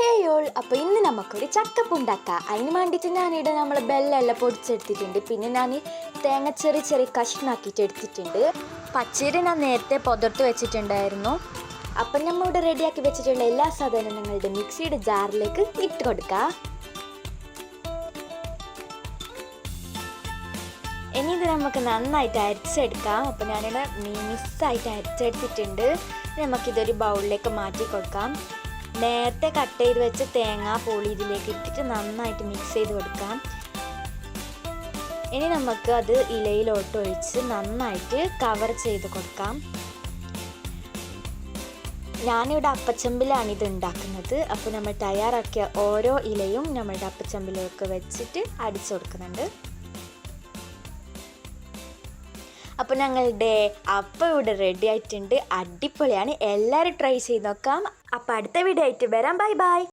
ഹേയോൾ, അപ്പോൾ ഇന്ന് നമുക്കൊരു ചക്കപ്പ് ഉണ്ടാക്കാം. അതിന് വേണ്ടിയിട്ട് ഞാനിവിടെ നമ്മൾ ബെല്ലെല്ലാം പൊടിച്ചെടുത്തിട്ടുണ്ട്. പിന്നെ ഞാൻ തേങ്ങ ചെറിയ ചെറിയ കഷ്ണാക്കിയിട്ട് എടുത്തിട്ടുണ്ട്. പച്ചരി ഞാൻ നേരത്തെ പുതർത്ത് വെച്ചിട്ടുണ്ടായിരുന്നു. അപ്പം നമ്മളിവിടെ റെഡിയാക്കി വെച്ചിട്ടുള്ള എല്ലാ സാധനങ്ങളുടെ മിക്സിയുടെ ജാറിലേക്ക് ഇട്ട് കൊടുക്കാം. ഇനി ഇത് നമുക്ക് നന്നായിട്ട് അരച്ചെടുക്കാം. അപ്പോൾ ഞാനിവിടെ മിക്സായിട്ട് അരച്ചെടുത്തിട്ടുണ്ട്. നമുക്കിതൊരു ബൗളിലേക്ക് മാറ്റി കൊടുക്കാം. നേരത്തെ കട്ട് ചെയ്ത് വെച്ച് തേങ്ങ പോളി ഇതിലേക്ക് ഇട്ടിട്ട് നന്നായിട്ട് മിക്സ് ചെയ്ത് കൊടുക്കാം. ഇനി നമുക്ക് അത് ഇലയിലോട്ട് ഒഴിച്ച് നന്നായിട്ട് കവർ ചെയ്ത് കൊടുക്കാം. ഞാനിവിടെ അപ്പച്ചമ്പിലാണ് ഇത് ഉണ്ടാക്കുന്നത്. അപ്പോൾ നമ്മൾ തയ്യാറാക്കിയ ഓരോ ഇലയും നമ്മളുടെ അപ്പച്ചമ്പിലേക്ക് വെച്ചിട്ട് അടിച്ചു കൊടുക്കുന്നുണ്ട്. അപ്പോൾ ഞങ്ങളുടെ അപ്പം ഇവിടെ റെഡി ആയിട്ടുണ്ട്. അടിപൊളിയാണ്. എല്ലാവരും ട്രൈ ചെയ്ത് നോക്കാം. അപ്പോൾ അടുത്ത വീഡിയോ ആയിട്ട് വരാം. Bye bye.